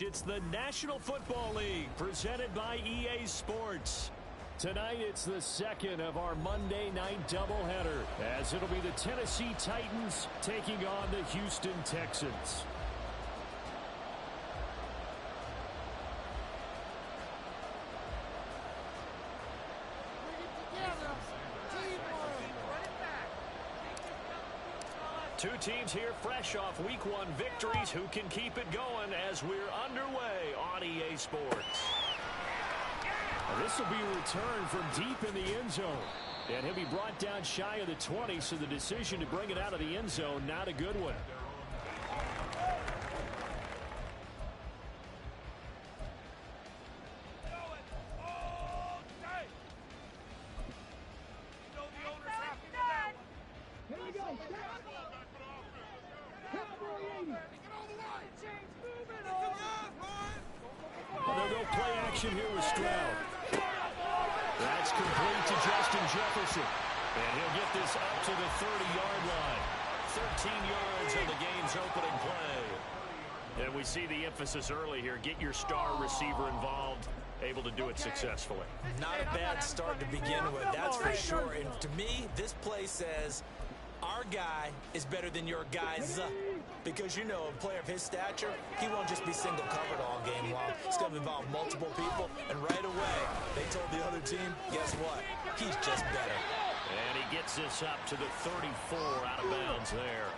It's the National Football League presented by EA Sports. Tonight it's the second of our Monday night doubleheader, as it'll be the Tennessee Titans taking on the Houston Texans. Two teams here fresh off Week 1 victories. Who can keep it going as we're underway on EA Sports? This will be a return from deep in the end zone. And he'll be brought down shy of the 20, so the decision to bring it out of the end zone, not a good one. They'll go play action here with Stroud. That's complete to Justin Jefferson. And he'll get this up to the 30-yard line. 13 yards on the game's opening play. And we see the emphasis early here. Get your star receiver involved. Able to do it successfully. Not a bad start to begin with, that's for sure. And to me, this play says our guy is better than your guys. Because, you know, a player of his stature, he won't just be single covered all game long. It's going to involve multiple people. And right away, they told the other team, guess what? He's just better. And he gets this up to the 34, out of bounds there.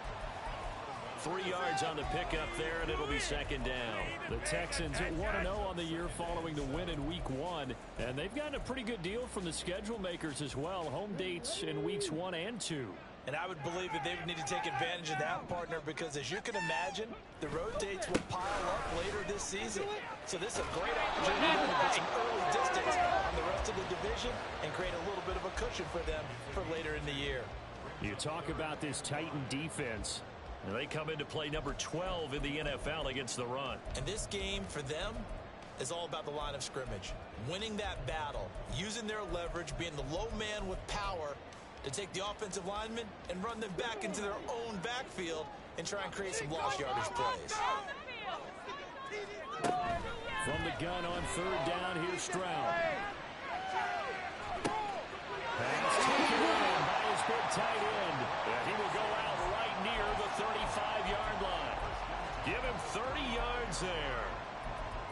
3 yards on the pickup there, and it'll be second down. The Texans at 1-0 on the year following the win in Week 1. And they've gotten a pretty good deal from the schedule makers as well. Home dates in Weeks 1 and 2. And I would believe that they would need to take advantage of that, partner, because as you can imagine, the road dates will pile up later this season. So this is a great opportunity to get some early distance on the rest of the division and create a little bit of a cushion for them for later in the year. You talk about this Titan defense. And they come into play number 12 in the NFL against the run. And this game for them is all about the line of scrimmage. Winning that battle, using their leverage, being the low man with power to take the offensive linemen and run them back into their own backfield and try and create some lost yardage plays. From the gun on third down, here's Stroud. Pass taken in by his big tight end. And he will go out right near the 35-yard line. Give him 30 yards there.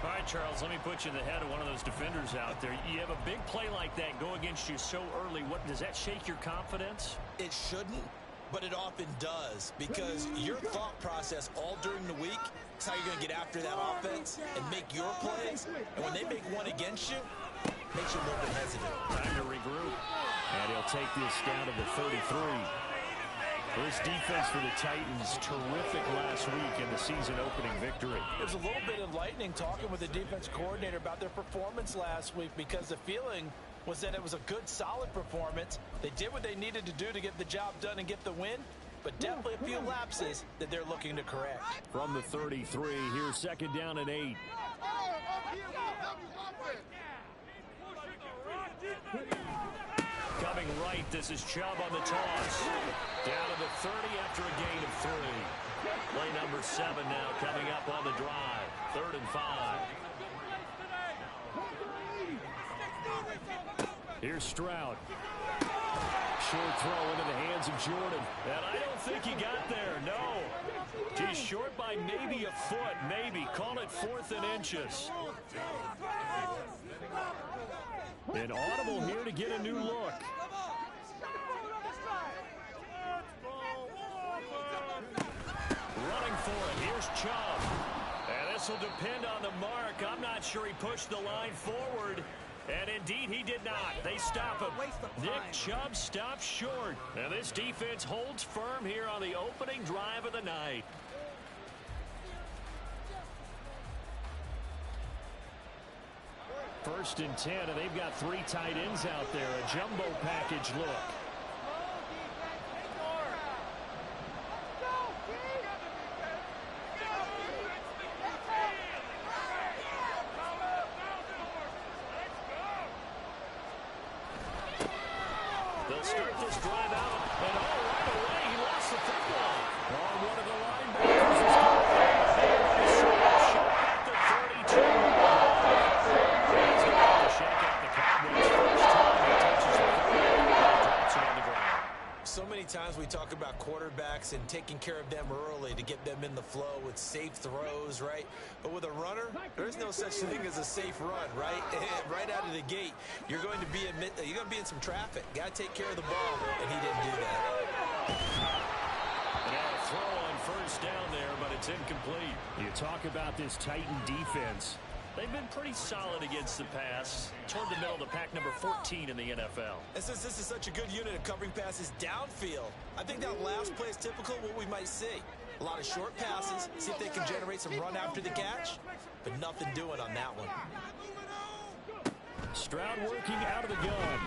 All right, Charles, let me put you in the head of one of those defenders out there. You have a big play like that go against you so early. What does that shake your confidence? It shouldn't, but it often does, because your thought process all during the week is how you're going to get after that offense and make your plays. And when they make one against you, it makes you a little bit hesitant. Time to regroup. And he'll take this down to the 33. This defense for the Titans, terrific last week in the season-opening victory. It was a little bit enlightening talking with the defense coordinator about their performance last week, because the feeling was that it was a good, solid performance. They did what they needed to do to get the job done and get the win, but definitely a few lapses that they're looking to correct. From the 33, here's second down and 8. Coming right, this is Chubb on the toss. Down to the 30 after a gain of 3. Play number 7 now coming up on the drive. 3rd and 5. Here's Stroud. Short throw into the hands of Jordan. And I don't think he got there, no. He's short by maybe a foot, maybe. Call it 4th and inches. An audible here to get a new look. Running for it. Here's Chubb. And this will depend on the mark. I'm not sure he pushed the line forward. And indeed, he did not. They stop him. Nick Chubb stops short. And this defense holds firm here on the opening drive of the night. First and 10, and they've got 3 tight ends out there. A jumbo package look. They'll start this drive out, and right away he lost the football. One of the linebackers is going. Short at the 30. quarterbacks and taking care of them early to get them in the flow with safe throws, right? But with a runner, there is no such thing as a safe run, right? Right out of the gate, you're going to be in some traffic. Got to take care of the ball, and he didn't do that. And now a throw on first down there, but it's incomplete. You talk about this Titan defense. They've been pretty solid against the pass. Toward the middle of the pack, number 14 in the NFL. And since this is such a good unit of covering passes downfield, I think that last play is typical of what we might see. A lot of short passes, see if they can generate some run after the catch, but nothing doing on that one. Stroud working out of the gun.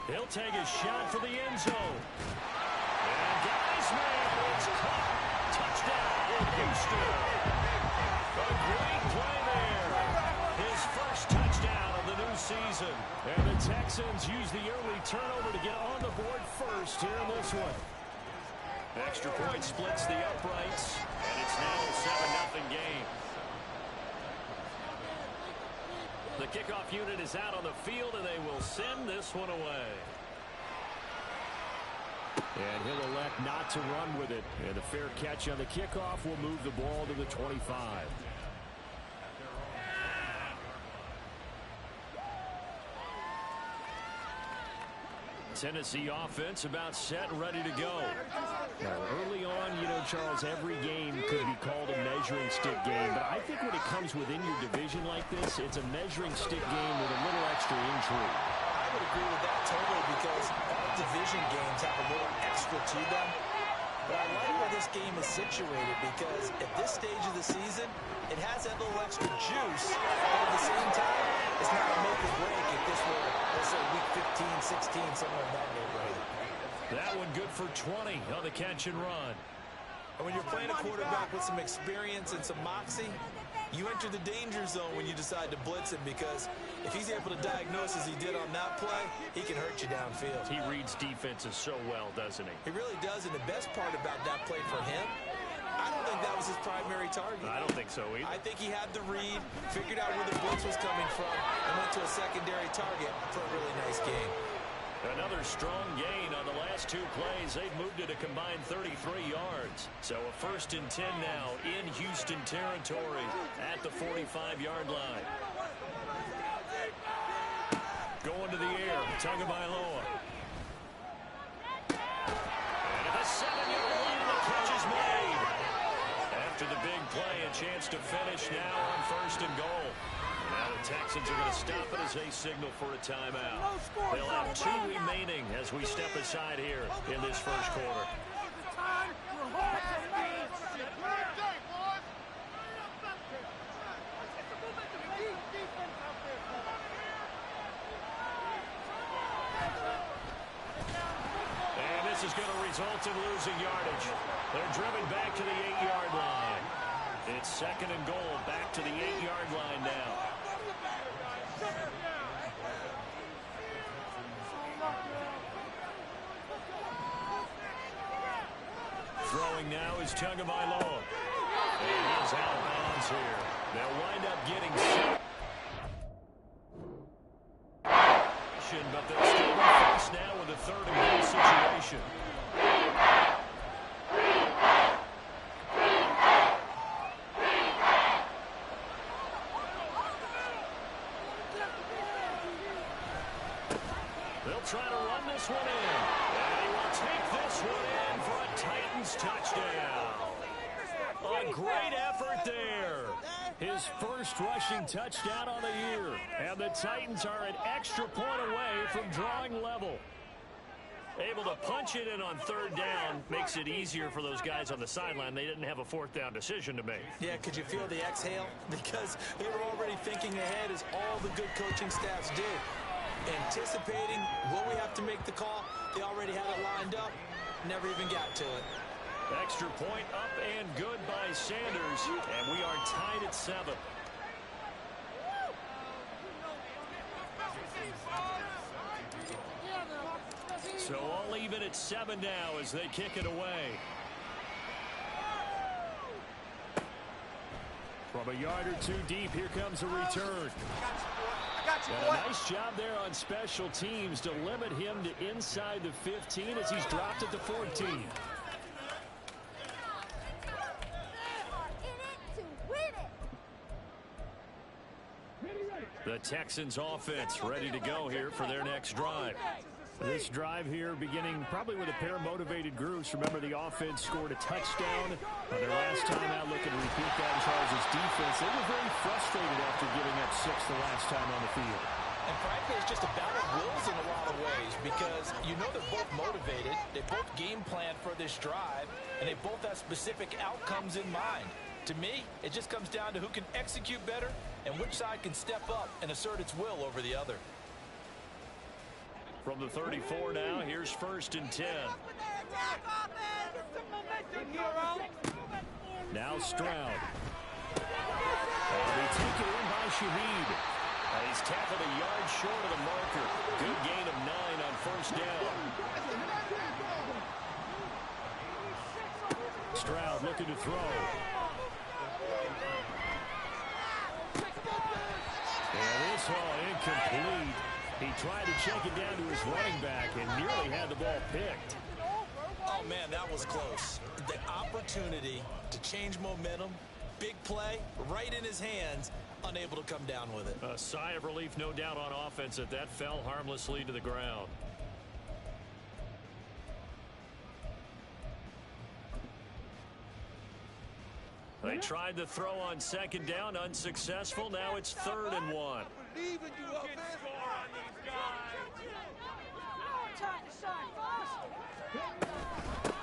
He'll take a shot for the end zone. And guys, man, it's caught. Touchdown, Houston. A great play there. His first touchdown of the new season. And the Texans use the early turnover to get on the board first here in this one. Extra point splits the uprights, and it's now a 7-0 game. The kickoff unit is out on the field, and they will send this one away. And he'll elect not to run with it. And the fair catch on the kickoff will move the ball to the 25. Tennessee offense about set and ready to go. Now, early on, you know, Charles, every game could be called a measuring stick game. But I think when it comes within your division like this, it's a measuring stick game with a little extra intrigue. I would agree with that totally because all division games have a little extra to them. But I like where this game is situated because at this stage of the season, it has that little extra juice. But at the same time, it's not a make or break if this were, let's say, week 15, 16, somewhere in that neighborhood. That one good for 20 on the catch and run. And when you're playing a quarterback with some experience and some moxie, you enter the danger zone when you decide to blitz him because if he's able to diagnose as he did on that play, he can hurt you downfield. He reads defenses so well, doesn't he? He really does, and the best part about that play for him, I don't think that was his primary target. I don't think so either. I think he had the read, figured out where the blitz was coming from, and went to a secondary target for a really nice gain. Another strong gain on the last two plays. They've moved it a combined 33 yards. So a 1st and 10 now in Houston territory at the 45-yard line. Going to the air, Tagovailoa. And at the 7-yard line, the catch is made. After the big play, a chance to finish now on 1st and goal. Now the Texans are going to stop it as they signal for a timeout. They'll have 2 remaining as we step aside here in this first quarter. And this is going to result in losing yardage. They're driven back to the 8-yard line. It's 2nd and goal, back to the 8-yard line now. Throwing now is Tagovailoa. And he's out of bounds here. They'll wind up getting but they'll still be faced now with a 3rd and goal situation. They'll try to run this one in. And he will take this one in for a Titans touchdown. A great effort there. His first rushing touchdown on the year. And the Titans are an extra point away from drawing level. Able to punch it in on 3rd down makes it easier for those guys on the sideline. They didn't have a 4th down decision to make. Yeah, could you feel the exhale? Because they were already thinking ahead as all the good coaching staffs do. Anticipating, will we have to make the call? They already had it lined up. Never even got to it. Extra point up and good by Sanders. And we are tied at 7. So all even at 7 now as they kick it away. From a yard or 2 deep, here comes a return. And a nice job there on special teams to limit him to inside the 15 as he's dropped at the 14. The Texans offense ready to go here for their next drive. This drive here beginning probably with a pair of motivated groups. Remember, the offense scored a touchdown their last time out. Looking to repeat that. Charles' defense, they were very frustrated after giving up 6 the last time on the field. And frankly, it's just a battle of wills in a lot of ways because you know they're both motivated. They both game plan for this drive, and they both have specific outcomes in mind. To me, it just comes down to who can execute better and which side can step up and assert its will over the other. From the 34 now, here's 1st and 10. Now Stroud. They take it in by Shaheed. He's tackled a yard short of the marker. Good gain of 9 on 1st down. Stroud looking to throw. And this one incomplete. He tried to check it down to his running back and nearly had the ball picked. Oh, man, that was close. The opportunity to change momentum, big play, right in his hands, unable to come down with it. A sigh of relief, no doubt, on offense that fell harmlessly to the ground. They tried to throw on 2nd down, unsuccessful. Now it's 3rd and 1.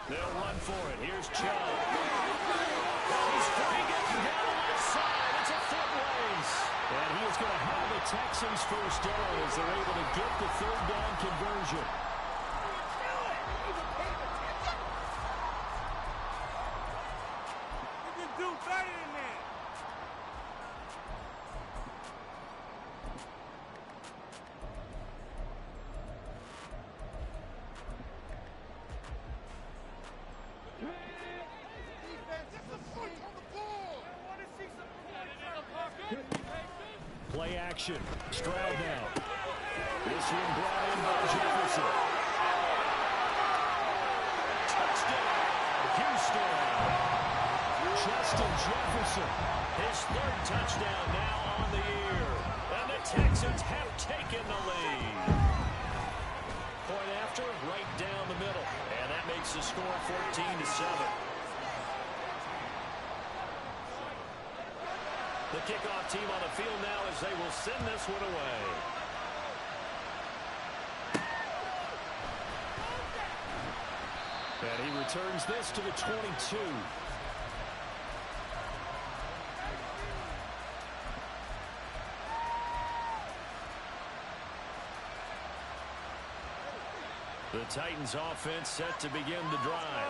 They'll run for it. Here's Chubb. He's free, getting down the left side. It's a foot race. And he is going to have the Texans 1st down as they're able to get the 3rd down conversion. Play action. Stroud now. This one brought in by Jefferson. Touchdown, Houston. Justin Jefferson. His 3rd touchdown now on the year. And the Texans have taken the lead. Point after, right down the middle. And that makes the score 14-7. The kickoff team on the field now as they will send this one away. And he returns this to the 22. The Titans offense set to begin the drive.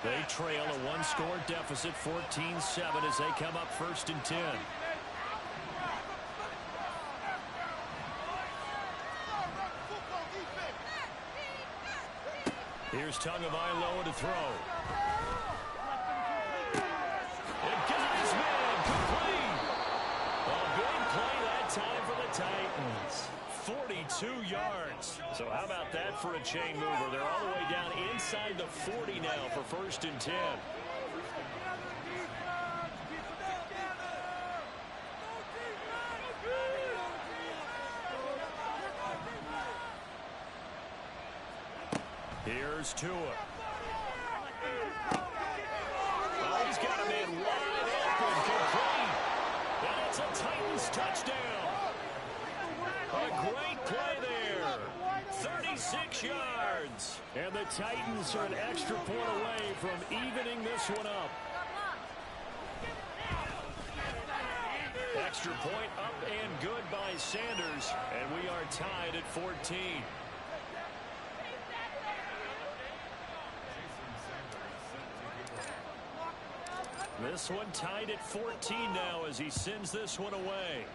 They trail a 1-score deficit, 14-7, as they come up 1st and 10. Here's Tagovailoa to throw. And gives his man complete. A big play that time for the Titans. 42 yards. So how about that for a chain mover? They're all the way down inside the 40 now for 1st and 10. Here's Tua. Oh, he's got a man wide open, complete. And it's a Titans touchdown. A great play there. 36 yards. And the Titans are an extra point away from evening this one up. Extra point up and good by Sanders. And we are tied at 14. This one tied at 14 now as he sends this one away.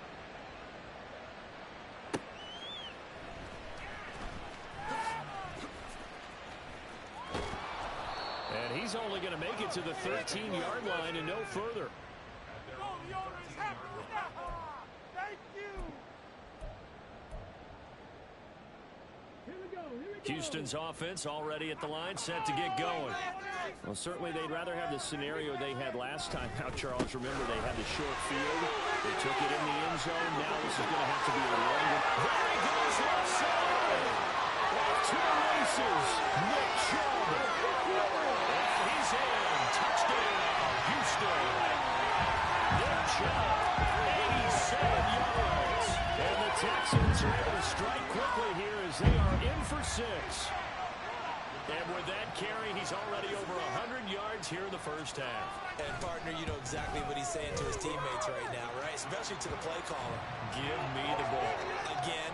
And he's only going to make it to the 13-yard line and no further. Thank you. Here we go. Houston's offense already at the line, set to get going. Well, certainly they'd rather have the scenario they had last time out, Charles. Remember, they had the short field. They took it in the end zone. Now this is going to have to be a longer. There he goes left side. Off to the races. Nick Chubb. He's in. Touchdown, Houston. Nick Chubb, 87 yards. And the Texans are able to strike quickly here as they are in for 6. And with that carry, he's already over 100 yards here in the first half. And, partner, you know exactly what he's saying to his teammates right now, right? Especially to the play caller. Give me the ball. Again,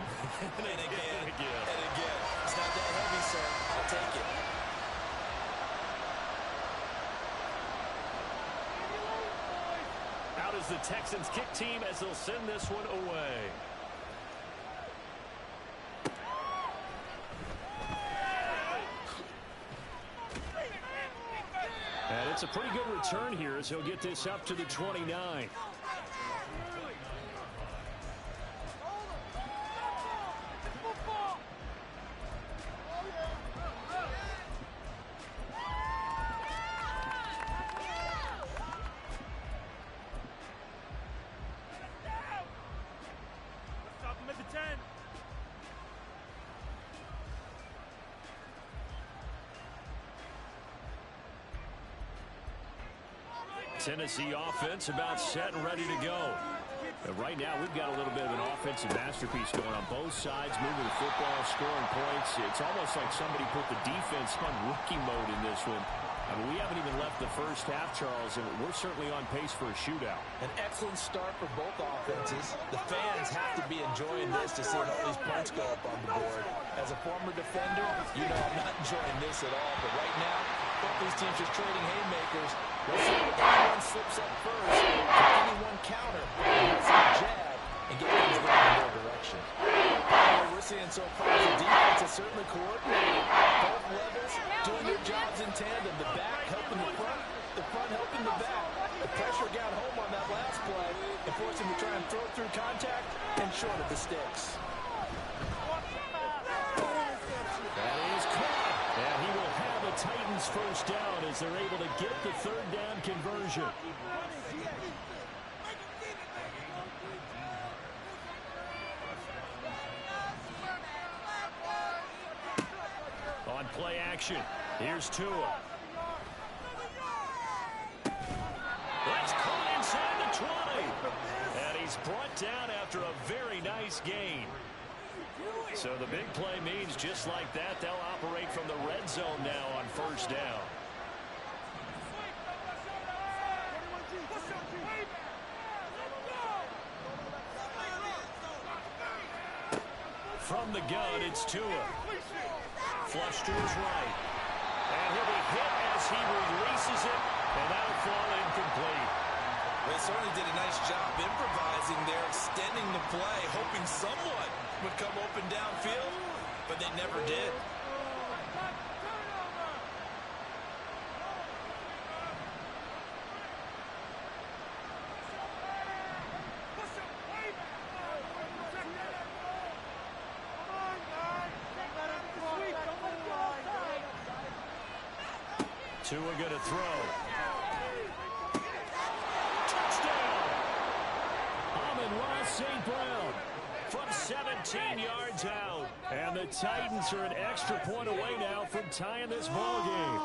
and again, and again. It's not that heavy, sir. I'll take it. Out is the Texans kick team as they'll send this one away. And it's a pretty good return here as he'll get this up to the 29. Tennessee offense about set and ready to go. And right now we've got a little bit of an offensive masterpiece going on both sides, moving the football, scoring points. It's almost like somebody put the defense on rookie mode in this one. I mean, we haven't even left the first half, Charles, and we're certainly on pace for a shootout. An excellent start for both offenses. The fans have to be enjoying this to see all these points go up on the board. As a former defender, you know I'm not enjoying this at all. But right now, both these teams just trading haymakers. Let's see if anyone slips up first. Can anyone counter? Let's see a jab and get things going in their direction. What we're seeing so far is the defense is certainly coordinated. Both levels doing their jobs in tandem. The back helping the front helping the back. The pressure got home on that last play and forced him to try and throw through contact and short of the sticks. That is caught. And he will have a Titans first down as they're able to get the third down conversion. On play action, here's Tua. That's caught inside the 20. And he's brought down after a very nice gain. So the big play means just like that, they'll operate from the red zone now on first down. From the gun, it's Tua. Flush to his right. And he'll be hit as he releases it, and that'll fall incomplete. They certainly did a nice job improvising there, extending the play, hoping someone would come open downfield, but they never did. Tua going to throw. Touchdown! Amon-Ra St. Brown from 17 yards out. And the Titans are an extra point away now from tying this ball game.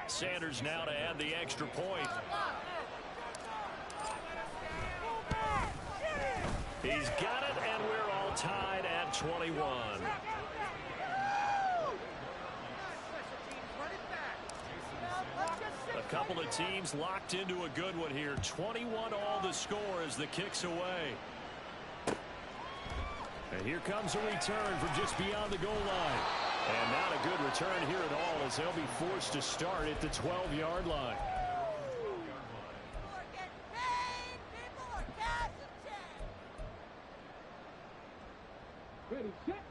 Sanders now to add the extra point. He's got it, and we're all tied at 21. A couple of teams locked into a good one here. 21 all the score as the kick's away. And here comes a return from just beyond the goal line. And not a good return here at all as they'll be forced to start at the 12-yard line.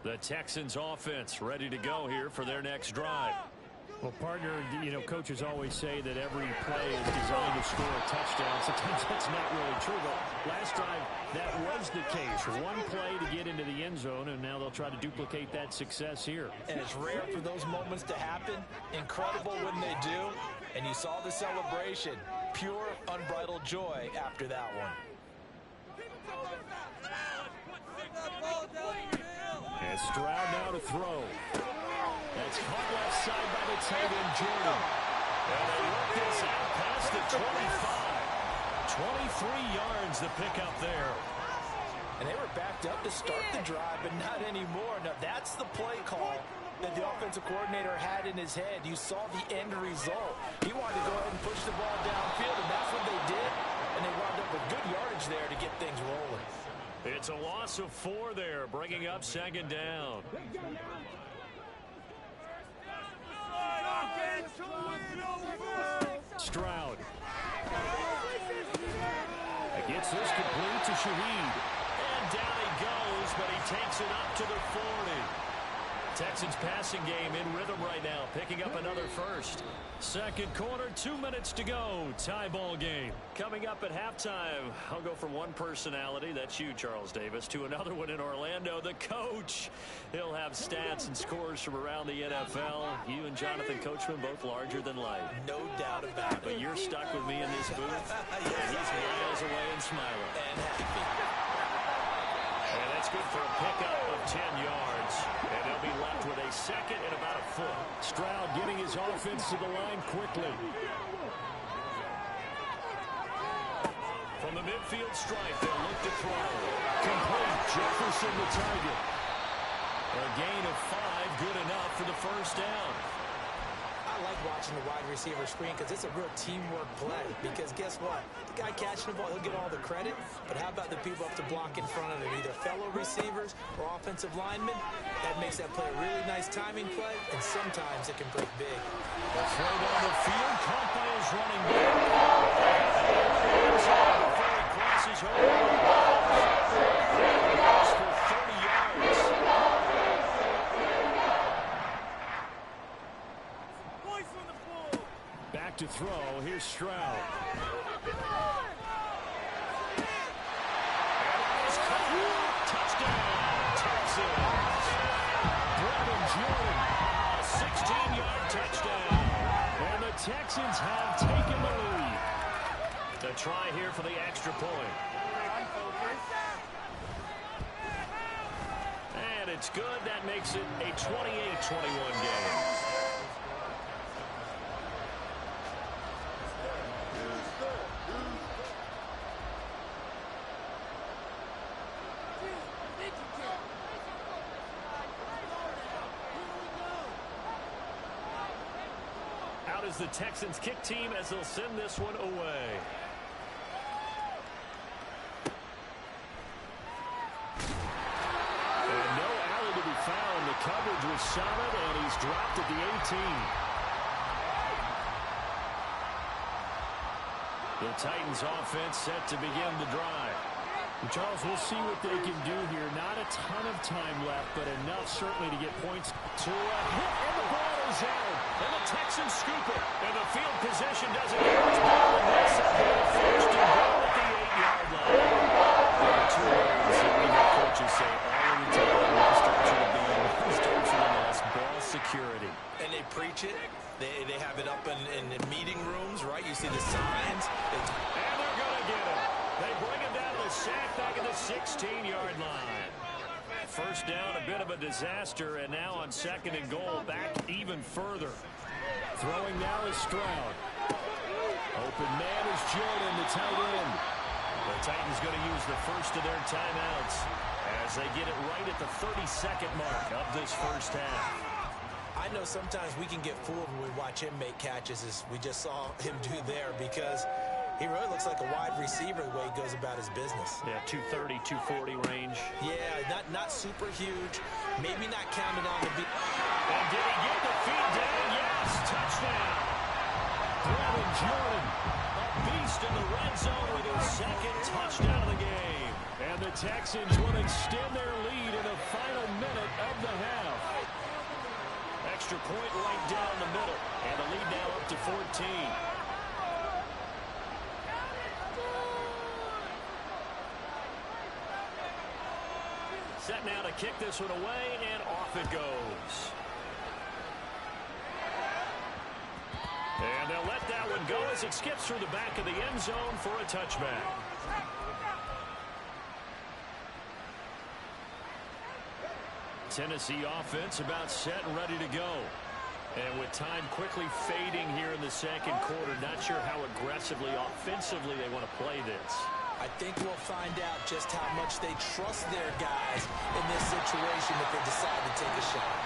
The Texans offense ready to go here for their next drive. Well, partner, you know, coaches always say that every play is designed to score a touchdown. Sometimes that's not really true, but last drive, that was the case. One play to get into the end zone, and now they'll try to duplicate that success here. And it's rare for those moments to happen. Incredible when they do. And you saw the celebration. Pure, unbridled joy after that one. And Stroud now to throw. That's caught left side by the tight end, Jordan. And they work this out past the 25. 23 yards to pick up there. And they were backed up to start the drive, but not anymore. Now, that's the play call that the offensive coordinator had in his head. You saw the end result. He wanted to go ahead and push the ball downfield, and that's what they did. And they wound up with good yardage there to get things rolling. It's a loss of 4 there, bringing up second down. Stroud. Gets this complete to Shaheed. And down he goes, but he takes it up to the 40. Texans passing game in rhythm right now, picking up another first. Second quarter, 2 minutes to go. Tie ball game. Coming up at halftime, I'll go from one personality, that's you, Charles Davis, to another one in Orlando, the coach. He'll have stats and scores from around the NFL. You and Jonathan Coachman both larger than life. No doubt about it. But you're stuck with me in this booth. Yes, he's miles away and smiling. And happy. And that's good for a pickup of 10 yards. And they'll be left with a second and about a foot. Stroud getting his offense to the line quickly. From the midfield stripe, they'll look to throw. Complete. Jefferson the target. A gain of 5, good enough for the first down. I like watching the wide receiver screen because it's a real teamwork play. Because guess what? The guy catching the ball, he'll get all the credit. But how about the people up to block in front of him? Either fellow receivers or offensive linemen. That makes that play a really nice timing play. And sometimes it can break big. The throw down the field, caught by his running back. Before he crosses over. For 30 yards. Back to throw. Here's Stroud. Touchdown, Texans. Brevin Jordan, a 16-yard touchdown. And the Texans have taken the lead. The try here for the extra point. And it's good. That makes it a 28-21 game. Is the Texans kick team as they'll send this one away. And no alley to be found. The coverage was solid, and he's dropped at the 18. The Titans offense set to begin the drive. And Charles, we'll see what they can do here. Not a ton of time left, but enough certainly to get points to a hit, and the ball is out. And the Texans scoop it. And the field position doesn't get much better than this. First and goal at the 8-yard line. There are 2 words that we hear coaches say all of the time. One starts with a B, one starts with an S. Ball security. And they preach it. They have it up in meeting rooms, right? You see the signs. And they're going to get him. They bring him down to the sack back at the 16-yard line. First down, a bit of a disaster, and now on second and goal, back even further. Throwing now is Stroud. Open man is Jordan, the tight end. The Titans going to use the first of their timeouts as they get it right at the 32nd mark of this first half. I know sometimes we can get fooled when we watch him make catches, as we just saw him do there, because he really looks like a wide receiver the way he goes about his business. Yeah, 230, 240 range. Yeah, not super huge. Maybe not counted on the beat. And did he get the feet down? Yes, touchdown. Brevin Jordan, a beast in the red zone with his second touchdown of the game. And the Texans will extend their lead in the final minute of the half. extra point right down the middle. And the lead now up to 14. Set now to kick this one away, and off it goes. And they'll let that one go as it skips through the back of the end zone for a touchback. Tennessee offense about set and ready to go. And with time quickly fading here in the second quarter, not sure how aggressively, offensively they want to play this. I think we'll find out just how much they trust their guys in this situation if they decide to take a shot.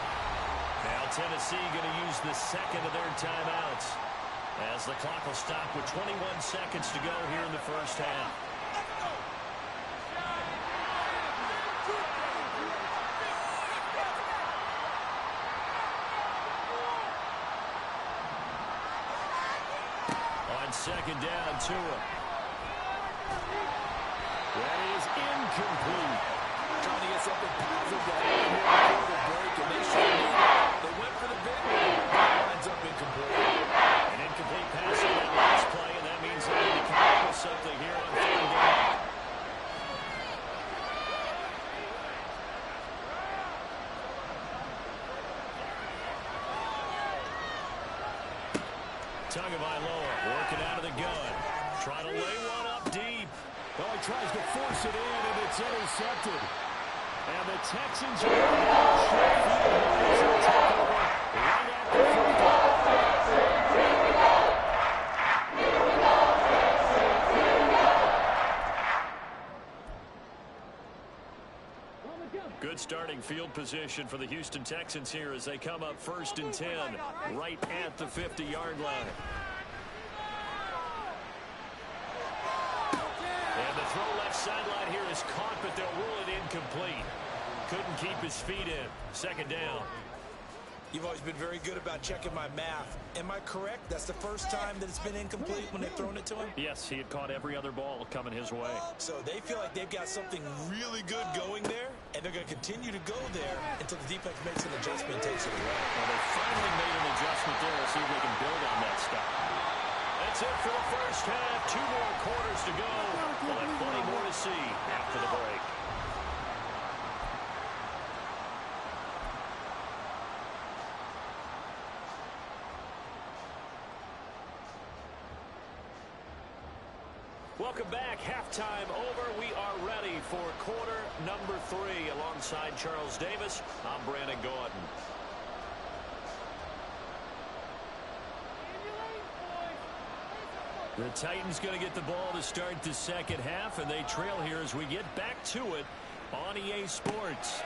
Now Tennessee going to use the second of their timeouts as the clock will stop with 21 seconds to go here in the first half. On second down, Tua. That is incomplete. Trying to get something positive that the break, and they should have. They went for the big one. Lines up incomplete. An incomplete pass on that last play, and that means they need to come up with something here on third down. Tagovailoa working out of the gun. Trying to lay one up deep. Oh, he tries to force it in, and it's intercepted. And the Texans are going to have a short field goal as they take over right at the 50. Good starting field position for the Houston Texans here as they come up 1st and 10 right at the 50-yard line. And the throw left sideline here is caught, but they'll rule it incomplete. Couldn't keep his feet in. Second down. You've always been very good about checking my math. Am I correct? That's the first time that it's been incomplete when they've thrown it to him? Yes, he had caught every other ball coming his way. So they feel like they've got something really good going there, and they're going to continue to go there until the defense makes an adjustment and takes it away. Well, they finally made an adjustment there. We'll see if they can build on that stuff. That's it for the first half. 2 more quarters to go. We'll have plenty more to see after the break. Welcome back. Halftime over. We are ready for quarter number 3. Alongside Charles Davis, I'm Brandon Gordon. The Titans going to get the ball to start the second half, and they trail here as we get back to it on EA Sports.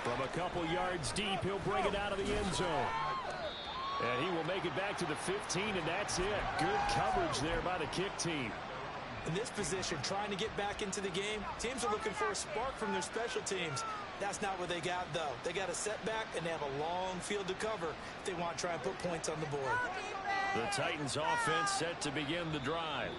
From a couple yards deep, he'll bring it out of the end zone. And he will make it back to the 15, and that's it. Good coverage there by the kick team. In this position, trying to get back into the game, teams are looking for a spark from their special teams. That's not what they got, though. They got a setback, and they have a long field to cover if they want to try and put points on the board. The Titans offense set to begin the drive.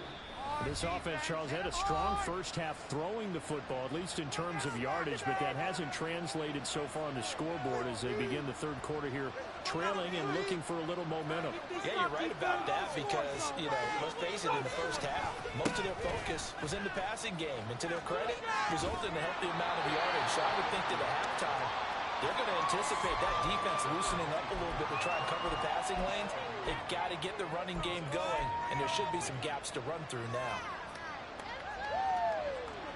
This offense, Charles, had a strong first half throwing the football, at least in terms of yardage, but that hasn't translated so far on the scoreboard as they begin the third quarter here, trailing and looking for a little momentum. Yeah, you're right about that because, let's face it, in the first half, most of their focus was in the passing game. And to their credit, resulted in a healthy amount of yardage. So I would think that at halftime, they're going to anticipate that defense loosening up a little bit to try and cover the passing lanes. They've got to get the running game going, and there should be some gaps to run through now.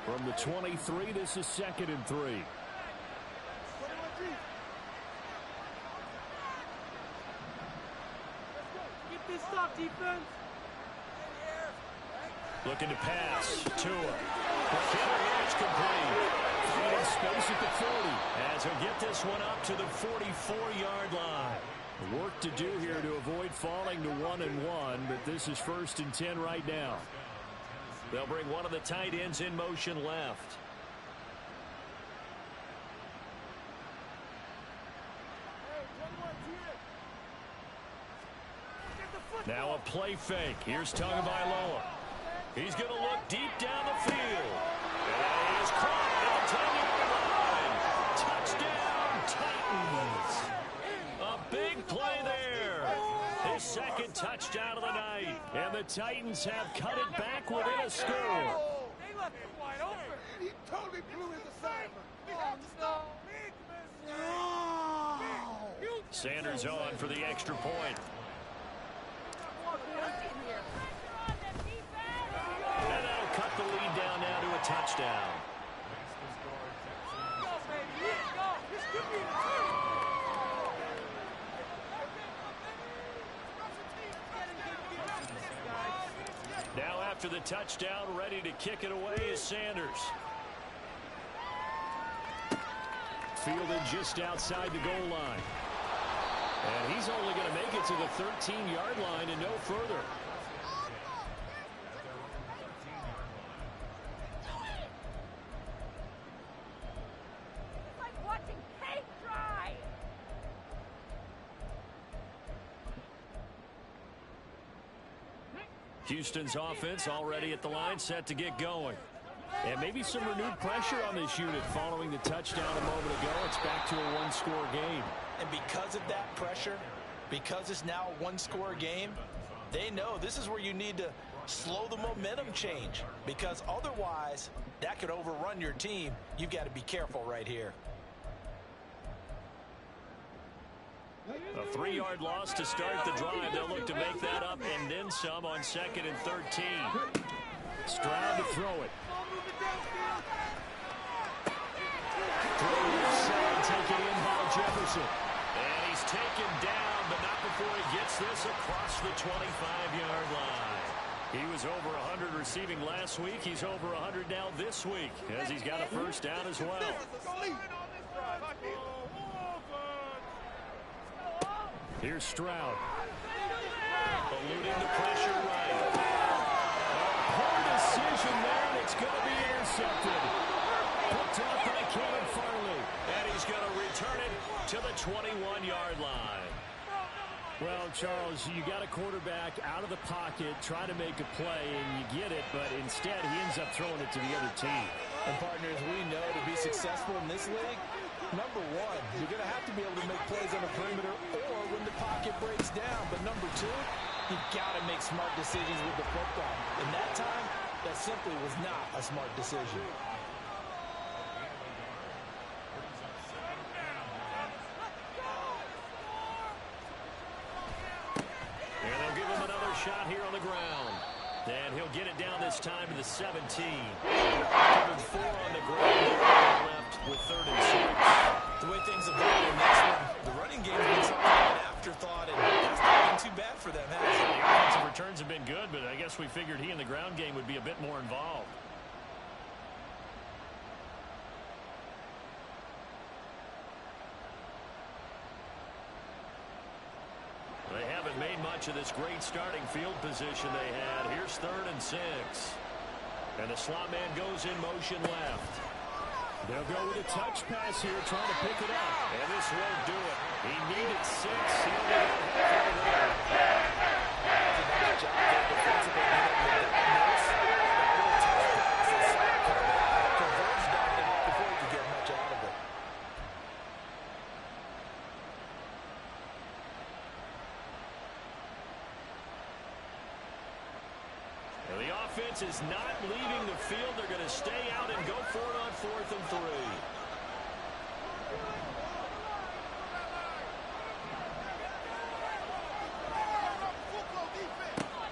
From the 23, this is 2nd and 3. Keep this stop, defense. Looking to pass. Tua. It's complete. Finding space at the 40 as he'll get this one up to the 44-yard line. Work to do here to avoid falling to 1-1, but this is 1st and 10 right now. They'll bring one of the tight ends in motion left. Now a play fake. Here's Tagovailoa. He's going to look deep down the field. And he is caught at the 10-yard line. Touchdown, Titans. A big second touchdown of the night. And the Titans have cut it back within a score. They left him wide open. He totally blew his assignment. Sanders on for the extra point. And that'll cut the lead down now to a touchdown. Go, baby. Go. This could be the Now after the touchdown, ready to kick it away is Sanders. Fielded just outside the goal line. And he's only going to make it to the 13-yard line and no further. It's like watching paint dry. Houston's offense already at the line, set to get going. And maybe some renewed pressure on this unit following the touchdown a moment ago. It's back to a one-score game. And because of that pressure, because it's now a one-score game, they know this is where you need to slow the momentum change, because otherwise that could overrun your team. You've got to be careful right here. A 3-yard loss to start the drive. They'll look to make that up and then some on 2nd and 13. Stroud to throw it. Taken in by Jefferson. And he's taken down, but not before he gets this across the 25-yard line. He was over 100 receiving last week. He's over 100 now this week, as he's got a first down as well. Here's Stroud. Eluding the pressure right. Poor decision there, and it's going to be intercepted. Picked up by Caleb Farley. And he's going to return it to the 21-yard line. Well, Charles, you got a quarterback out of the pocket trying to make a play, and you get it, but instead he ends up throwing it to the other team. And, partners, we know to be successful in this league, number one, you're going to have to be able to make plays on the perimeter or when the pocket breaks down. But number two, you've got to make smart decisions with the football. And that time, that simply was not a smart decision. And they'll give him another shot here on the ground. And he'll get it down this time to the 17. Covered 4 on the ground. Left with 3rd and 6. The way things have gone in this one, the running game has been something of an afterthought, and that's not been too bad for them, has it? The offensive returns have been good, but I guess we figured he in the ground game would be a bit more involved. They haven't made much of this great starting field position they had. Here's 3rd and 6. And the slot man goes in motion left. They'll go with a touch pass here, trying to pick it up. And this won't do it. He needed 6. He only got halfway there. Nice job there defensively. That little touch pass is converged on him before he could get much out of it. And the offense is not leaving the field. They're going to stay out and go for it on 4th and 3.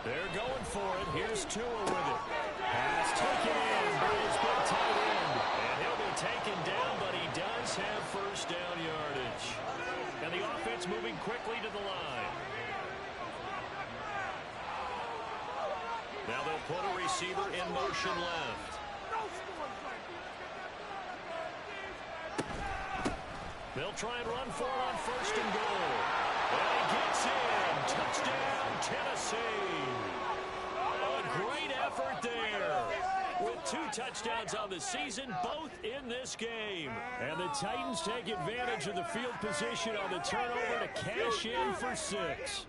They're going for it. Here's Tua with it. Pass taken in by his big tight end. And he'll be taken down, but he does have first down yardage. And the offense moving quickly to the line. Now they'll put a receiver in motion left. They'll try and run for it on 1st and goal. And he gets in. Touchdown, Tennessee. A great effort there. With 2 touchdowns on the season, both in this game. And the Titans take advantage of the field position on the turnover to cash in for 6.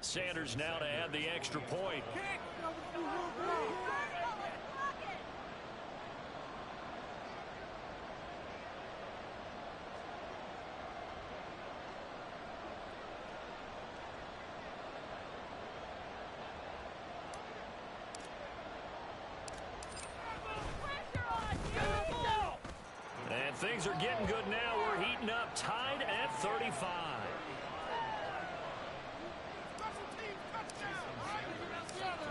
Sanders now to add the extra point. things are getting good now. We're heating up, tied at 35.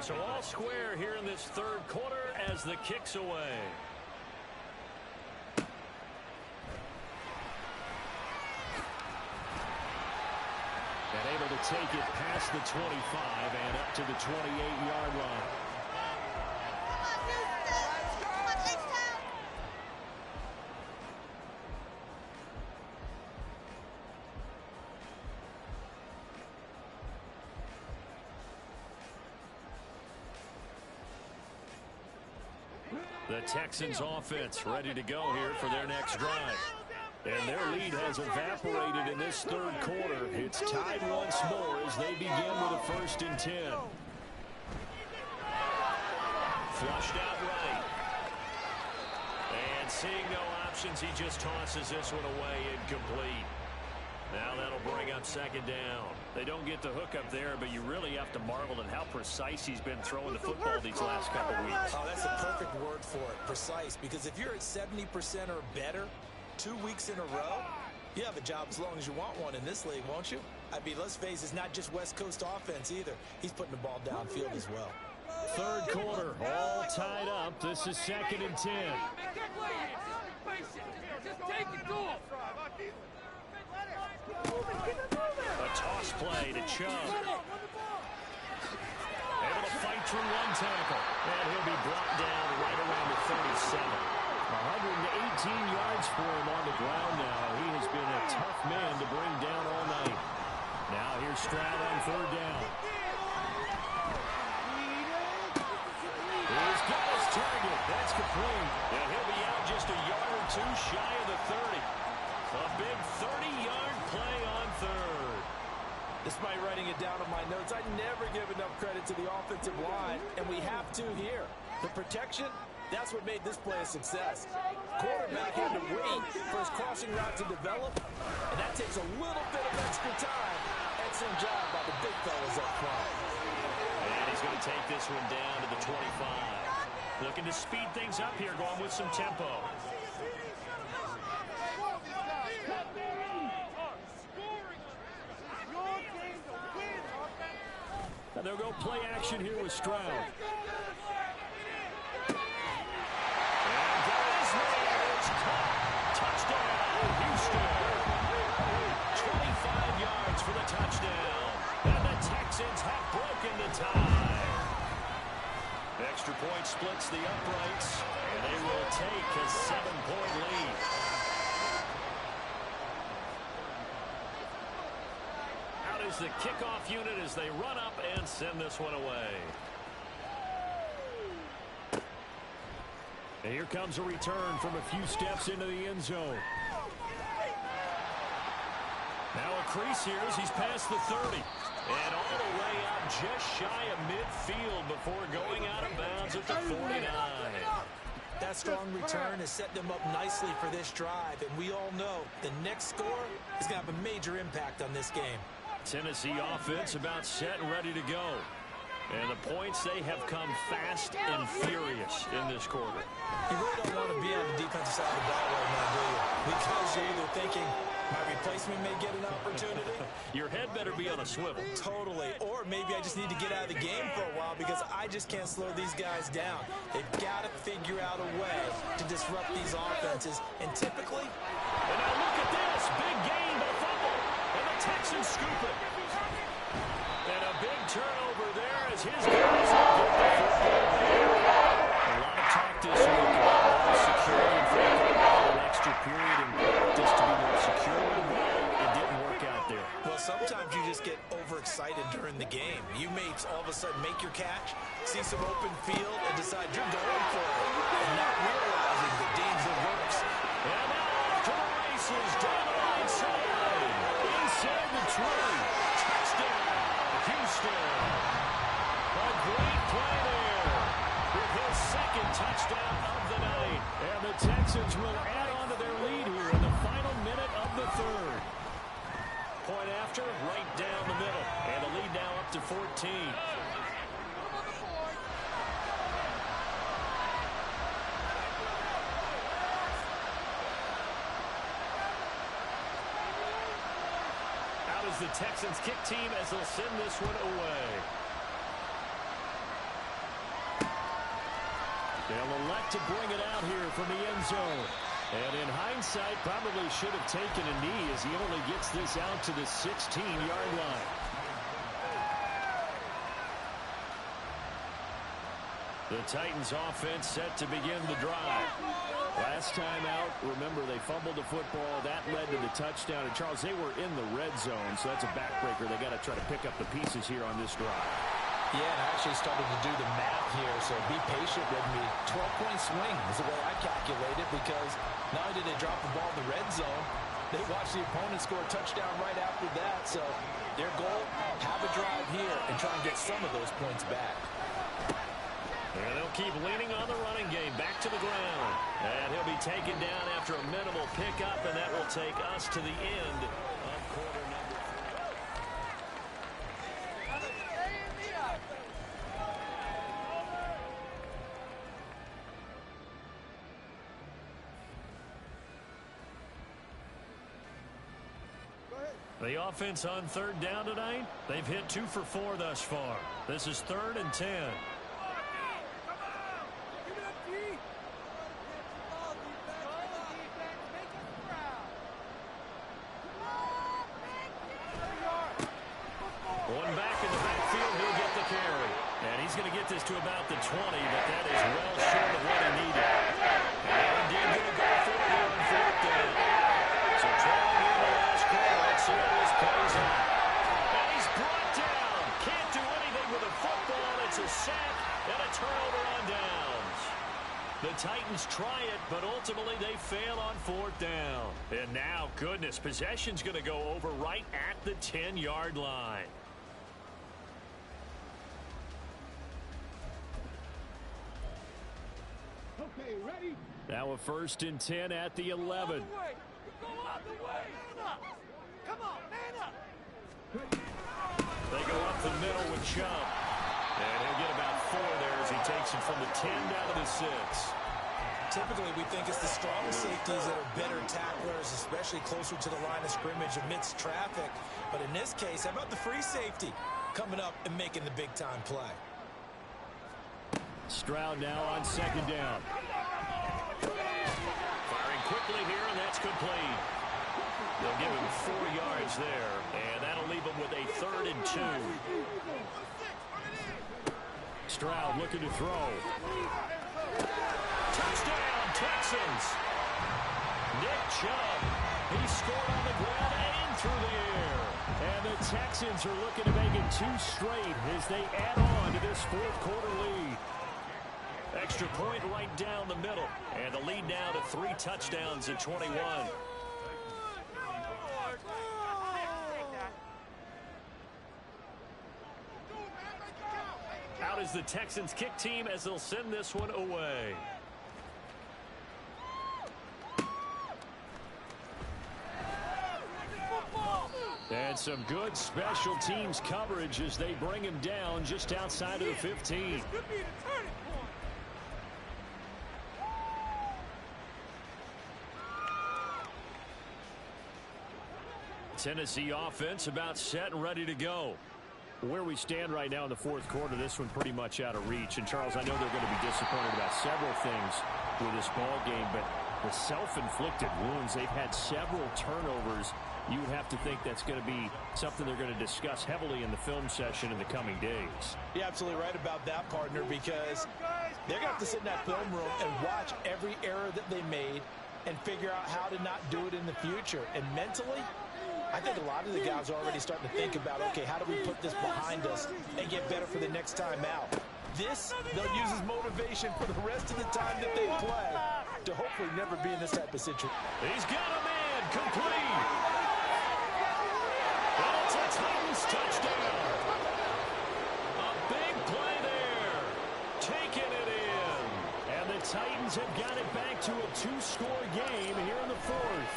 So all square here in this third quarter as the kick's away. And able to take it past the 25 and up to the 28-yard line. The Texans offense ready to go here for their next drive. And their lead has evaporated in this third quarter. It's tied once more as they begin with a 1st and 10. Flushed out right. And seeing no options, he just tosses this one away incomplete. Now that'll bring up 2nd down. They don't get the hook up there, but you really have to marvel at how precise he's been throwing the football these last couple weeks. Oh, that's a perfect word for it, precise, because if you're at 70% or better 2 weeks in a row, you have a job as long as you want one in this league, won't you? I mean, let's face it, it's not just West Coast offense either. He's putting the ball downfield as well. Third quarter, all tied up. This is 2nd and 10. Just take it to him. A toss play to Chubb. Able to fight through one tackle. And he'll be brought down right around the 37. 118 yards for him on the ground now. He has been a tough man to bring down all night. Now here's Stroud on 3rd down. He's got his target. That's complete. And he'll be out just a yard or two shy of the 30. A big 30-yard play on 3rd. Despite writing it down on my notes, I never give enough credit to the offensive line, and we have to here. The protection, that's what made this play a success. Quarterback had to wait for his crossing route to develop, and that takes a little bit of extra time. Excellent job by the big fellas up front. And he's going to take this one down to the 25. Looking to speed things up here, going with some tempo. And they'll go play action here with Stroud. And there is it's caught. Touchdown, Houston. 25 yards for the touchdown. And the Texans have broken the tie. Extra point splits the uprights. And they will take a 7-point lead. Is the kickoff unit as they run up and send this one away. And here comes a return from a few steps into the end zone. Now a crease here as he's past the 30. And all the way out just shy of midfield before going out of bounds at the 49. That strong return has set them up nicely for this drive, and we all know the next score is going to have a major impact on this game. Tennessee offense about set and ready to go. And the points, they have come fast and furious in this quarter. You really don't want to be on the defensive side of the ball right now, do you? Because you're either thinking, my replacement may get an opportunity. Your head better be on a swivel. Totally. Or maybe I just need to get out of the game for a while because I just can't slow these guys down. They've got to figure out a way to disrupt these offenses. And typically... And now look at this. Big gain, but fumble. And the Texans scoop it. And a big turnover there as his guys will get the football. A lot of talk this week about security and frankly an extra period in practice to be more secure. It didn't work out there. Well, sometimes you just get overexcited during the game. You may all of a sudden make your catch, see some open field, and decide you're going for it, and not realizing the danger works. And now off to the races down the right side. Inside the 20. Touchdown, Houston. A great play there with his second touchdown of the night. And the Texans will add on to their lead here in the final minute of the third. Point after, right down the middle. And the lead now up to 14. the Texans kick team as they'll send this one away. They'll elect to bring it out here from the end zone. And in hindsight, probably should have taken a knee as he only gets this out to the 16-yard line. The Titans offense set to begin the drive. Last time out, remember, they fumbled the football. That led to the touchdown. And, Charles, they were in the red zone, so that's a backbreaker. They got to try to pick up the pieces here on this drive. Yeah, and I actually started to do the math here, so be patient with me. 12-point swing is the way I calculate it, because not only did they drop the ball in the red zone, they watched the opponent score a touchdown right after that. So their goal, have a drive here and try and get some of those points back. And they'll keep leaning on the running game back to the ground. And he'll be taken down after a minimal pickup, and that will take us to the end of quarter number 3. The offense on third down tonight, they've hit 2 for 4 thus far. This is 3rd and 10. One back in the backfield, he'll get the carry. And he's going to get this to about the 20, but that is well short of what he needed. And indeed going to go for it here on 4th down. So trailing in the last quarter, let's see how this plays out. And he's brought down. Can't do anything with the football. It's a sack and a turnover on downs. The Titans try it, but ultimately they fail on 4th down. And now, goodness, possession's going to go over right at the 10-yard line. Okay, ready? Now a 1st and 10 at the 11. Go out the way. Man up. Come on, man up. They go up the middle with Chubb. And he'll get about 4 there as he takes it from the 10 down to the 6. Typically, we think it's the strong safeties that are better tacklers, especially closer to the line of scrimmage amidst traffic. But in this case, how about the free safety coming up and making the big-time play? Stroud now on 2nd down. Firing quickly here, and that's complete. They'll give him 4 yards there, and that'll leave him with a 3rd and 2. Stroud looking to throw. Touchdown, Texans. Nick Chubb. He scored on the ground and through the air. And the Texans are looking to make it 2 straight as they add on to this 4th quarter lead. Extra point right down the middle. And the lead now to 3 touchdowns at 21. Out is the Texans kick team as they'll send this one away. And some good special teams coverage as they bring him down just outside of the 15. This could be the turning point. Tennessee offense about set and ready to go. Where we stand right now in the 4th quarter, this one pretty much out of reach. And, Charles, I know they're going to be disappointed about several things with this ball game, but the self-inflicted wounds, they've had several turnovers. You would have to think that's going to be something they're going to discuss heavily in the film session in the coming days. You're absolutely right about that, partner, because they're going to have to sit in that film room and watch every error that they made and figure out how to not do it in the future. And mentally, I think a lot of the guys are already starting to think about, okay, how do we put this behind us and get better for the next time out? This, they'll use as motivation for the rest of the time that they play to hopefully never be in this type of situation. He's got a man complete. And it's a Titans touchdown. A big play there. Taking it in. And the Titans have got it back to a 2-score game here in the 4th.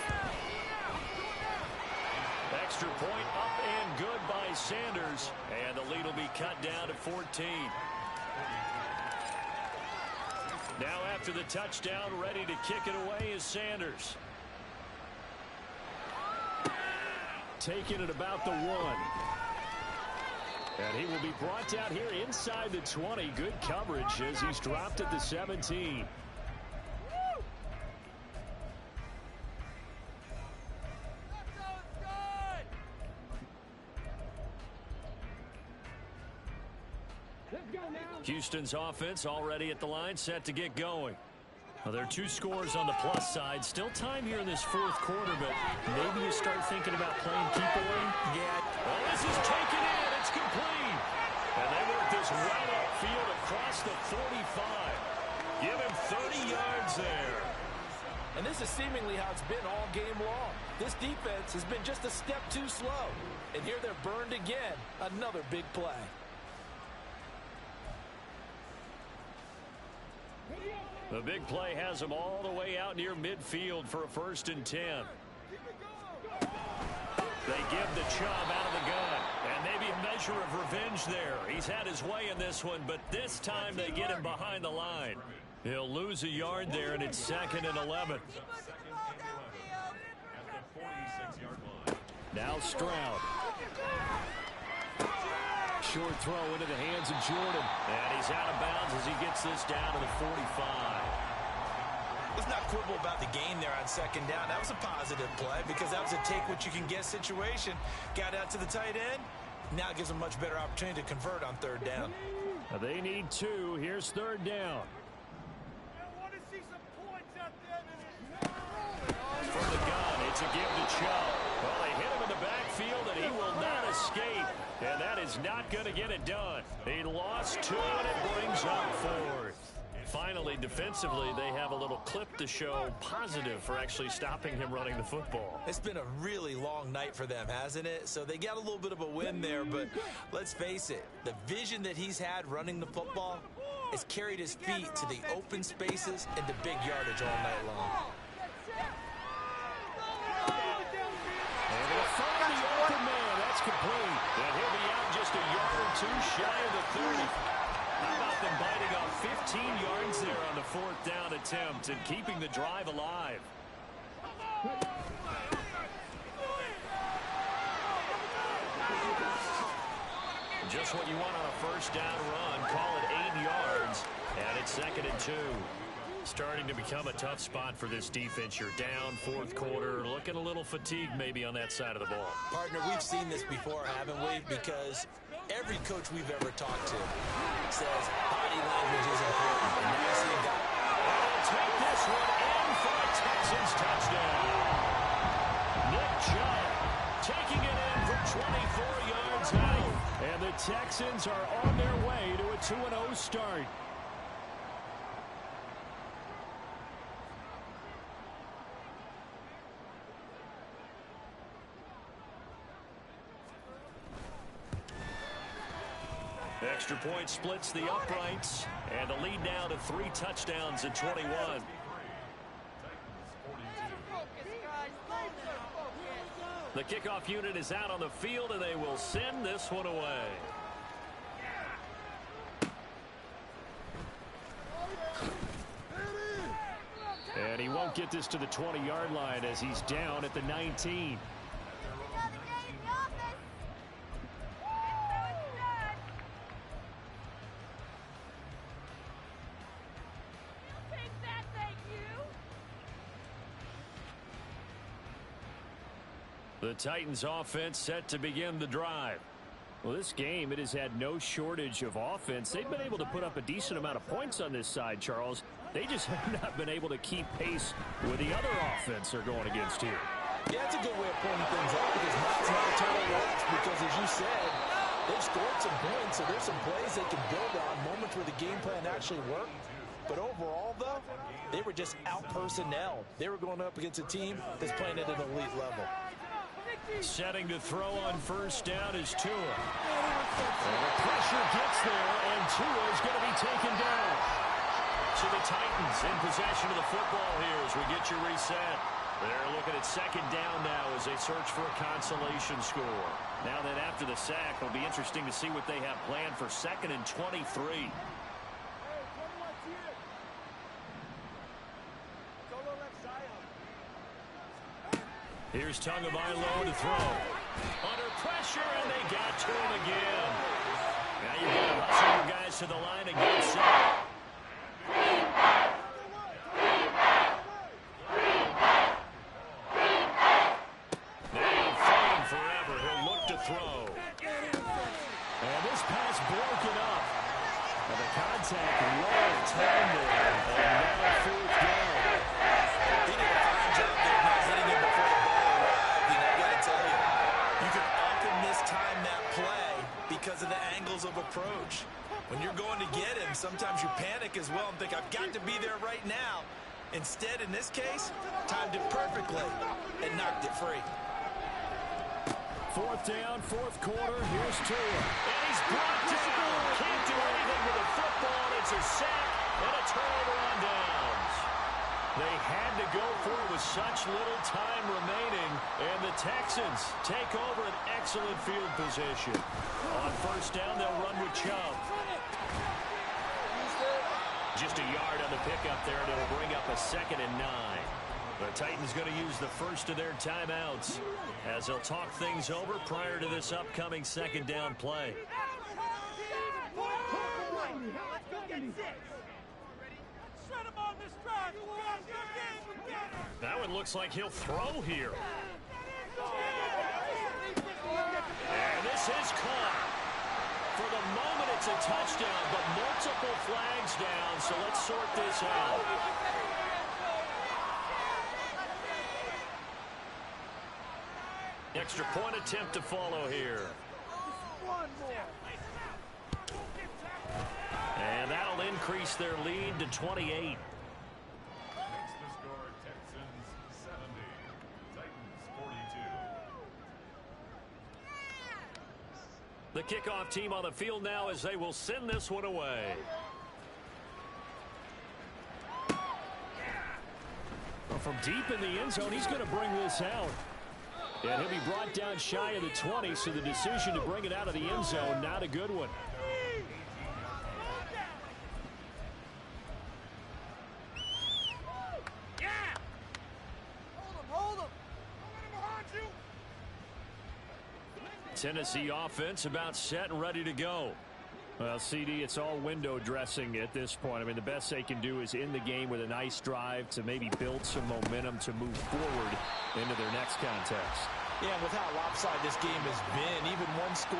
Extra point up and good by Sanders. And the lead will be cut down to 14. Now after the touchdown, ready to kick it away is Sanders. taken at about the 1. And he will be brought down here inside the 20. Good coverage as he's dropped at the 17. Houston's offense already at the line, set to get going. Well, there are 2 scores on the plus side. Still time here in this 4th quarter, but maybe you start thinking about playing keep away. Yeah. Well, this is taken in. It's complete. And they work this well upfield across the 45. Give him 30 yards there. And this is seemingly how it's been all game long. This defense has been just a step too slow. And here they're burned again. Another big play. The big play has him all the way out near midfield for a 1st and 10. They give the Chubb out of the gun. And maybe a measure of revenge there. He's had his way in this one, but this time they get him behind the line. He'll lose a yard there, and it's 2nd and 11. Now Stroud. Short throw into the hands of Jordan. And he's out of bounds as he gets this down to the 45. Let's not quibble about the gain there on 2nd down. That was a positive play because that was a take-what-you-can-get situation. Got out to the tight end. Now it gives them a much better opportunity to convert on 3rd down. They need 2. Here's 3rd down. I want to see some points out there. From the gun, it's a give to Chubb. Well, they hit him in the backfield, and he will not escape. And that is not going to get it done. He lost 2, and it brings up 4th. Finally, defensively, they have a little clip to show positive for actually stopping him running the football. It's been a really long night for them, hasn't it? So they got a little bit of a win there, but let's face it, the vision that he's had running the football has carried his feet to the open spaces and to big yardage all night long. And they'll find the open man. That's complete. And he'll be out just a yard or 2 shy of the 30. How about them biting off 15 yards there on the 4th down attempt and keeping the drive alive? Just what you want on a 1st down run. Call it 8 yards. And it's 2nd and 2. Starting to become a tough spot for this defense. You're down 4th quarter. Looking a little fatigued maybe on that side of the ball. Partner, we've seen this before, haven't we? Because every coach we've ever talked to says body language is important. And now you see a guy. They'll take this one in for a Texans touchdown. Nick Chubb taking it in for 24 yards out. And the Texans are on their way to a 2-0 start. Extra point splits the uprights, and the lead now to 3 touchdowns at 21. The kickoff unit is out on the field, and they will send this one away. And he won't get this to the 20-yard line as he's down at the 19. The Titans offense set to begin the drive. Well, this game, it has had no shortage of offense. They've been able to put up a decent amount of points on this side, Charles. They just have not been able to keep pace with the other offense they're going against here. Yeah, it's a good way of pointing things out because it's not a total loss because, as you said, they've scored some points, so there's some plays they can build on, moments where the game plan actually worked. But overall, though, they were just out-personnel. They were going up against a team that's playing at an elite level. Setting to throw on 1st down is Tua. And the pressure gets there, and Tua is going to be taken down. So the Titans in possession of the football here as we get you reset. They're looking at 2nd down now as they search for a consolation score. Now that after the sack, it'll be interesting to see what they have planned for 2nd and 23. Here's Tagovailoa to throw. Under pressure, and they got to him again. Now you've got to hustle your guys to the line and get set. Now fighting forever. He'll look to throw. And this pass broken up. And the contact well timed there. And now fourth down. He did a fine job there not hitting him before the ball arrived. And I got to tell you, you can often mistime that play because of the angles of approach. When you're going to get him, sometimes you panic as well and think, I've got to be there right now. Instead, in this case, timed it perfectly and knocked it free. Fourth down, fourth quarter. Here's Tua. And he's brought down. Can't do anything with the football. It's a sack and a turnover on downs. They had to go for it with such little time remaining. And the Texans take over an excellent field position. On first down, they'll run with Chubb. Just a yard on the pickup there, and it'll bring up a 2nd and 9. The Titans going to use the first of their timeouts as they'll talk things over prior to this upcoming 2nd down play. Let's go get 6. Shut him on this drive. That one looks like he'll throw here. And this is caught. For the moment, it's a touchdown, but multiple flags down, so let's sort this out. Extra point attempt to follow here. And that'll increase their lead to 28. Makes the score Texans 70, Titans 42. The kickoff team on the field now as they will send this one away. Well, from deep in the end zone, he's going to bring this out. And he'll be brought down shy of the 20, so the decision to bring it out of the end zone, not a good one. Tennessee offense about set and ready to go. Well, CD, it's all window dressing at this point. I mean, the best they can do is end the game with a nice drive to maybe build some momentum to move forward into their next contest. Yeah, with how lopsided this game has been, even one score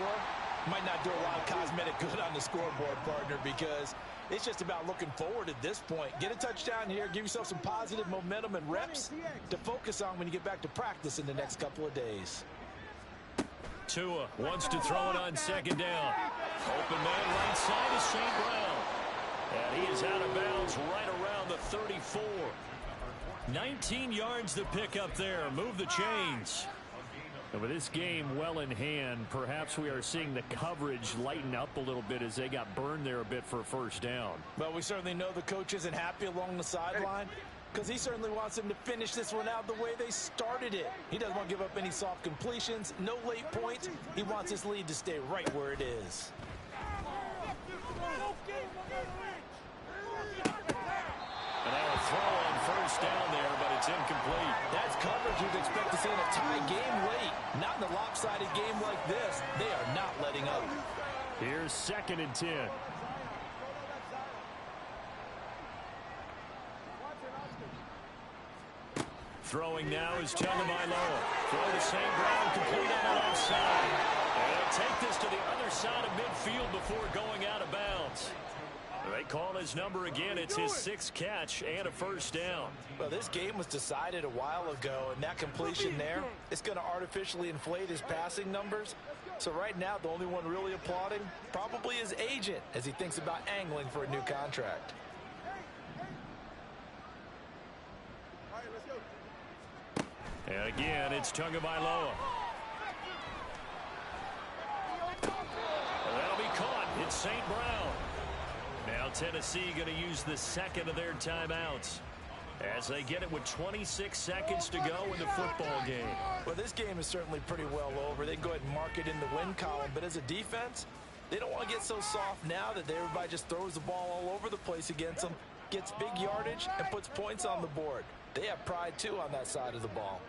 might not do a lot of cosmetic good on the scoreboard, partner, because it's just about looking forward at this point. Get a touchdown here, give yourself some positive momentum and reps to focus on when you get back to practice in the next couple of days. Tua wants to throw it on 2nd down. Open man right side is St. Brown. And he is out of bounds right around the 34. 19 yards to pick up there. Move the chains. And with this game well in hand, perhaps we are seeing the coverage lighten up a little bit as they got burned there a bit for a first down. Well, we certainly know the coach isn't happy along the sideline because he certainly wants them to finish this one out the way they started it. He doesn't want to give up any soft completions, no late points. He wants his lead to stay right where it is. And now a throw on first down there, but it's incomplete. That's coverage you'd expect to see in a tie game late. Not in a lopsided game like this. They are not letting up. Here's 2nd and 10. Throwing now is Tagovailoa. Throw to St. Brown, complete on the left side. And they'll take this to the other side of midfield before going out of bounds. They call his number again. It's his 6th catch and a first down. Well, this game was decided a while ago, and that completion there is going to artificially inflate his passing numbers. So right now, the only one really applauding probably his agent as he thinks about angling for a new contract. And again, it's Tagovailoa. That'll be caught. It's St. Brown. Now Tennessee going to use the 2nd of their timeouts as they get it with 26 seconds to go in the football game. Well, this game is certainly pretty well over. They can go ahead and mark it in the win column. But as a defense, they don't want to get so soft now that everybody just throws the ball all over the place against them, gets big yardage, and puts points on the board. They have pride, too, on that side of the ball.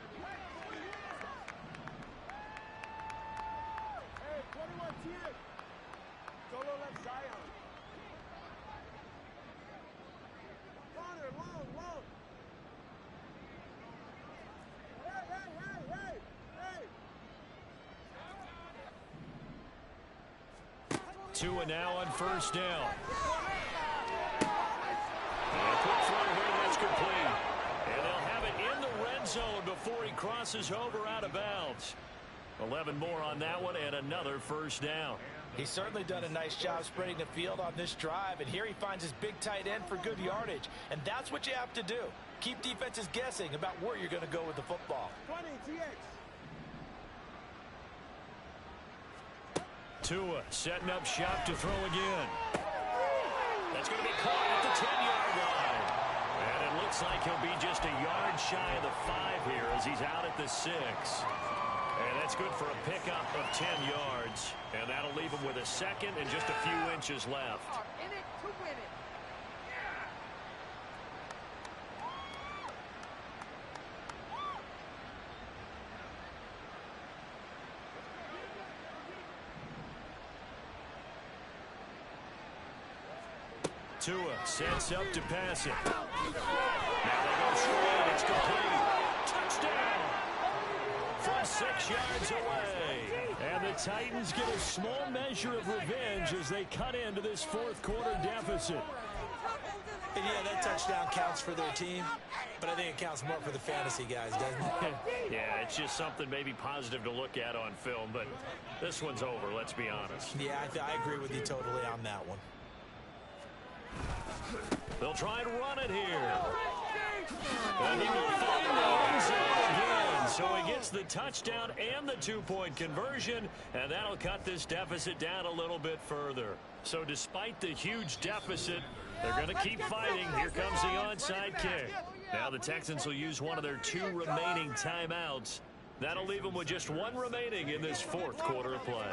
Tua now on first down. And a quick throw here, that's complete. And they'll have it in the red zone before he crosses over out of bounds. 11 more on that one and another first down. He's certainly done a nice job spreading the field on this drive, and here he finds his big tight end for good yardage. And that's what you have to do. Keep defenses guessing about where you're going to go with the football. 20, TX. Tua setting up shop to throw again. That's going to be caught at the 10-yard line. And it looks like he'll be just a yard shy of the 5 here as he's out at the 6. And that's good for a pickup of 10 yards. And that'll leave him with a second and just a few inches left. In it to win it. Tua sets up to pass it. Now they go straight. It's complete. Touchdown. From 6 yards away. And the Titans get a small measure of revenge as they cut into this fourth quarter deficit. And yeah, that touchdown counts for their team, but I think it counts more for the fantasy guys, doesn't it? Yeah, it's just something maybe positive to look at on film, but this one's over, let's be honest. Yeah, I agree with you totally on that one. They'll try and run it here. And he will find the end zone again. So he gets the touchdown and the 2-point conversion, and that'll cut this deficit down a little bit further. So despite the huge deficit, they're going to keep fighting. Here comes the onside kick. Now the Texans will use one of their 2 remaining timeouts. That'll leave them with just 1 remaining in this fourth quarter of play.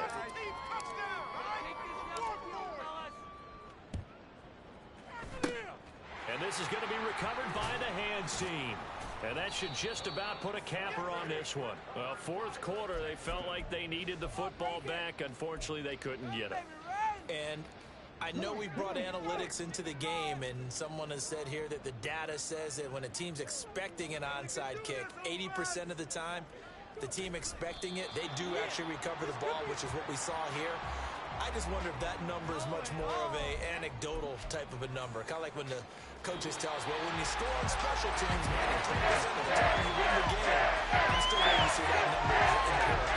And this is going to be recovered by the hands team. And that should just about put a capper on this one. Well, fourth quarter, they felt like they needed the football back. Unfortunately, they couldn't get it. And I know we brought analytics into the game, and someone has said here that the data says that when a team's expecting an onside kick, 80% of the time, the team expecting it, they do actually recover the ball, which is what we saw here. I just wonder if that number is much more of a anecdotal type of a number. Kind of like when the coaches tell us, well, when you score on special teams, man, 10% of the time you win the game. I'm still waiting to see that number is empirical.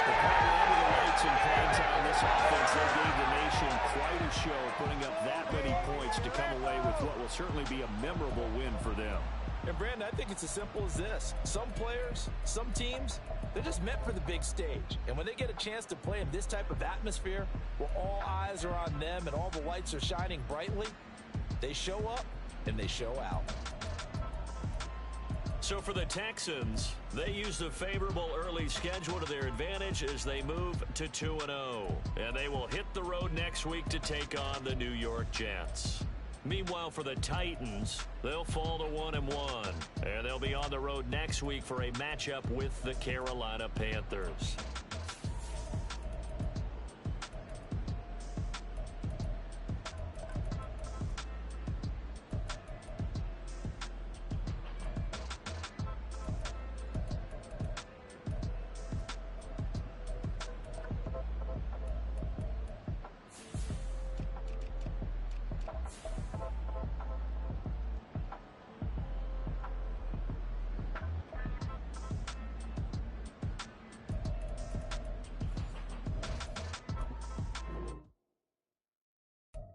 The power under the lights in prime time, this offense, they gave the nation quite a show, putting up that many points to come away with what will certainly be a memorable win for them. And Brandon, I think it's as simple as this. Some players, some teams, they're just meant for the big stage. And when they get a chance to play in this type of atmosphere, where all eyes are on them and all the lights are shining brightly, they show up and they show out. So for the Texans, they use the favorable early schedule to their advantage as they move to 2-0. And they will hit the road next week to take on the New York Jets. Meanwhile, for the Titans, they'll fall to 1-1. And they'll be on the road next week for a matchup with the Carolina Panthers.